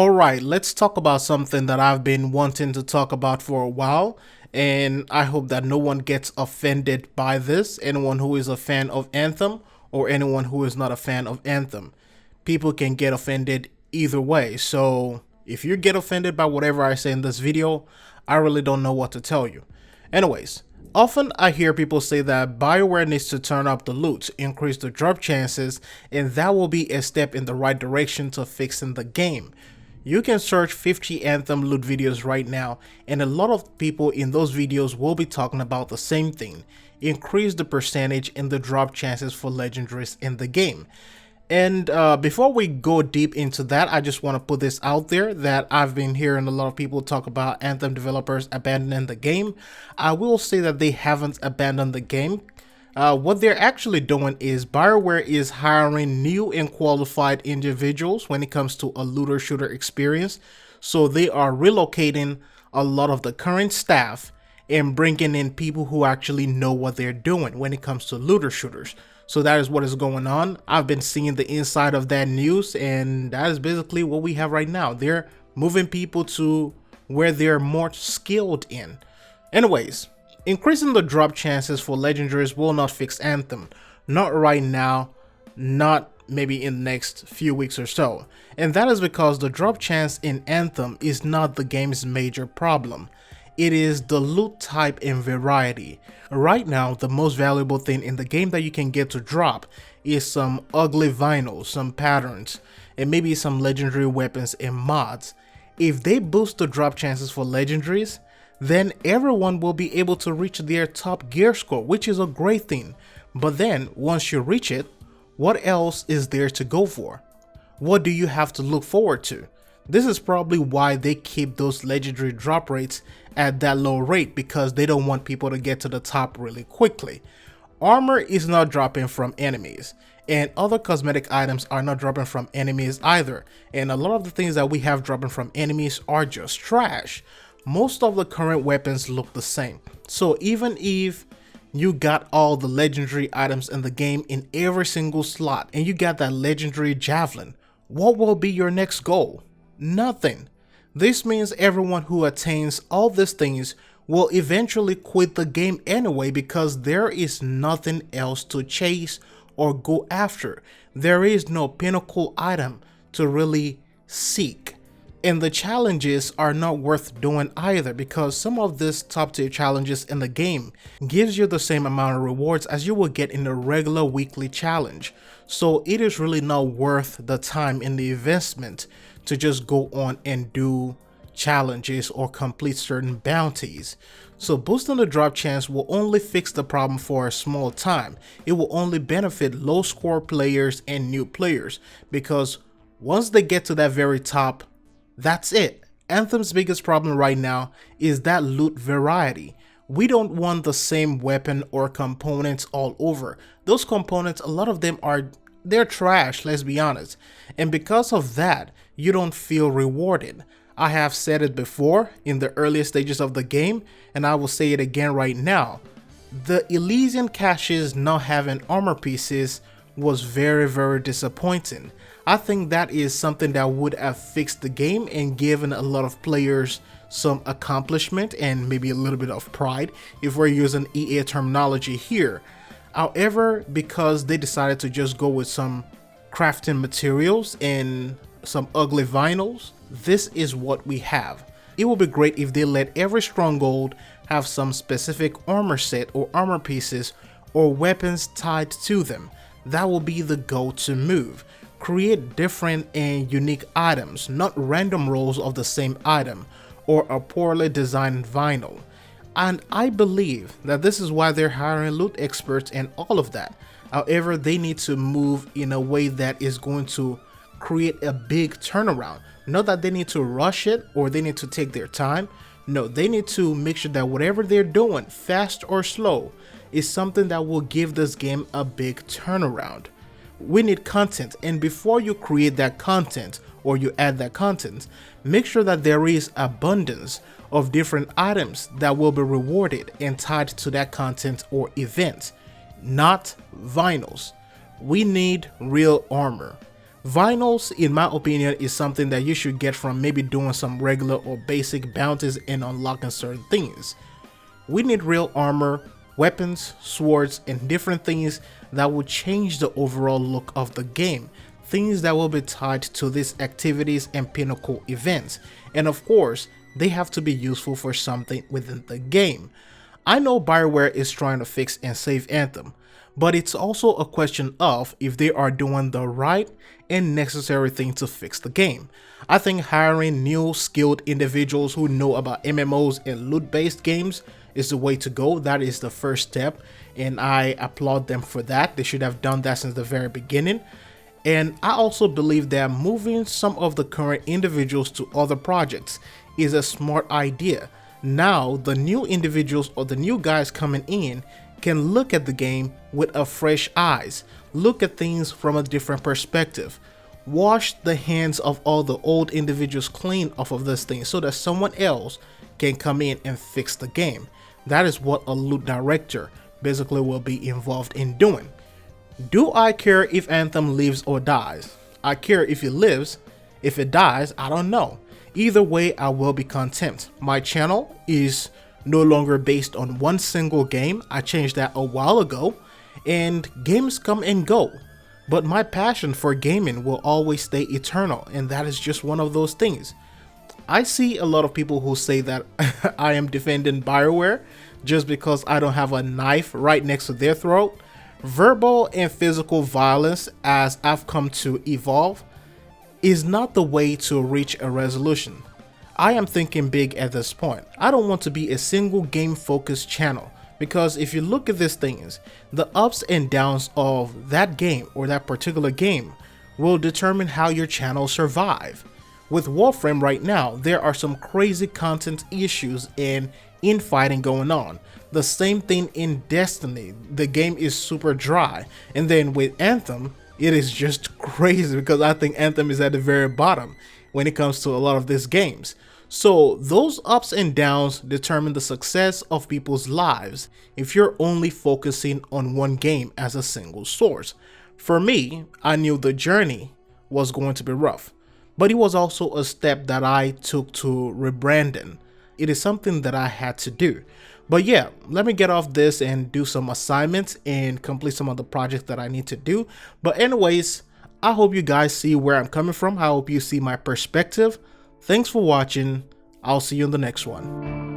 Alright, let's talk about something that I've been wanting to talk about for a while, and I hope that no one gets offended by this, anyone who is a fan of Anthem or anyone who is not a fan of Anthem. People can get offended either way, so if you get offended by whatever I say in this video, I really don't know what to tell you. Anyways, often I hear people say that bioware needs to turn up the loot, increase the drop chances, and that will be a step in the right direction to fixing the game. You can search 50 Anthem loot videos right now, and a lot of people in those videos will be talking about the same thing: increase the percentage in the drop chances for legendaries in the game. And before we go deep into that, I just want to put this out there that I've been hearing a lot of people talk about Anthem developers abandoning the game. I will say that they haven't abandoned the game. What they're actually doing is bioware is hiring new and qualified individuals when it comes to a looter shooter experience. So they are relocating a lot of the current staff and bringing in people who actually know what they're doing when it comes to looter shooters. So that is what is going on. I've been seeing the inside of that news, and that is basically what we have right now. They're moving people to where they're more skilled in. Anyways, increasing the drop chances for legendaries will not fix Anthem. Not right now, not maybe in the next few weeks or so. And that is because the drop chance in Anthem is not the game's major problem. It is the loot type and variety. Right now, the most valuable thing in the game that you can get to drop is some ugly vinyls, some patterns, and maybe some legendary weapons and mods. If they boost the drop chances for legendaries, then everyone will be able to reach their top gear score, which is a great thing. But then, once you reach it, what else is there to go for? What do you have to look forward to? This is probably why they keep those legendary drop rates at that low rate, because they don't want people to get to the top really quickly. Armor is not dropping from enemies, and other cosmetic items are not dropping from enemies either, and a lot of the things that we have dropping from enemies are just trash. Most of the current weapons look the same, so even if you got all the legendary items in the game in every single slot and you got that legendary javelin, what will be your next goal? Nothing. This means everyone who attains all these things will eventually quit the game anyway, because there is nothing else to chase or go after. There is no pinnacle item to really seek. And the challenges are not worth doing either, because some of these top tier challenges in the game gives you the same amount of rewards as you will get in a regular weekly challenge. So it is really not worth the time and the investment to just go on and do challenges or complete certain bounties. So boosting the drop chance will only fix the problem for a small time. It will only benefit low score players and new players, because once they get to that very top, that's it. Anthem's biggest problem right now is that loot variety. We don't want the same weapon or components all over. Those components, a lot of them they're trash, let's be honest. And because of that, you don't feel rewarded. I have said it before in the earlier stages of the game, and I will say it again right now. The Elysian caches not having armor pieces was very disappointing. I think that is something that would have fixed the game and given a lot of players some accomplishment and maybe a little bit of pride, if we're using EA terminology here. However, because they decided to just go with some crafting materials and some ugly vinyls, this is what we have. It would be great if they let every stronghold have some specific armor set or armor pieces or weapons tied to them. That will be the go-to move. Create different and unique items, not random rolls of the same item or a poorly designed vinyl. And I believe that this is why they're hiring loot experts and all of that. However, they need to move in a way that is going to create a big turnaround. Not that they need to rush it or they need to take their time. No, they need to make sure that whatever they're doing, fast or slow, is something that will give this game a big turnaround. We need content, and before you create that content or you add that content, make sure that there is abundance of different items that will be rewarded and tied to that content or event, not vinyls. We need real armor. Vinyls, in my opinion, is something that you should get from maybe doing some regular or basic bounties and unlocking certain things. We need real armor, weapons, swords, and different things that will change the overall look of the game. Things that will be tied to these activities and pinnacle events. And of course, they have to be useful for something within the game. I know bioware is trying to fix and save Anthem, but it's also a question of if they are doing the right and necessary thing to fix the game. I think hiring new skilled individuals who know about MMOs and loot-based games is the way to go. That is the first step, and I applaud them for that. They should have done that since the very beginning. And I also believe that moving some of the current individuals to other projects is a smart idea. Now the new individuals or the new guys coming in can look at the game with a fresh eyes, look at things from a different perspective, wash the hands of all the old individuals clean off of this thing so that someone else can come in and fix the game. That is what a loot director basically will be involved in doing. Do I care if Anthem lives or dies? I care if it lives. If it dies, I don't know. Either way, I will be content. My channel is no longer based on one single game. I changed that a while ago, and games come and go. But my passion for gaming will always stay eternal, and that is just one of those things. I see a lot of people who say that I am defending bioware just because I don't have a knife right next to their throat. Verbal and physical violence, as I've come to evolve, is not the way to reach a resolution. I am thinking big at this point. I don't want to be a single game focused channel, because if you look at these things, the ups and downs of that game or that particular game will determine how your channel survive. With Warframe right now, there are some crazy content issues and infighting going on. The same thing in Destiny, the game is super dry. And then with Anthem, it is just crazy because I think Anthem is at the very bottom when it comes to a lot of these games. So those ups and downs determine the success of people's lives if you're only focusing on one game as a single source. For me, I knew the journey was going to be rough, but it was also a step that I took to rebranding. It is something that I had to do. But yeah, let me get off this and do some assignments and complete some of the projects that I need to do. But anyways, I hope you guys see where I'm coming from. I hope you see my perspective. Thanks for watching. I'll see you in the next one.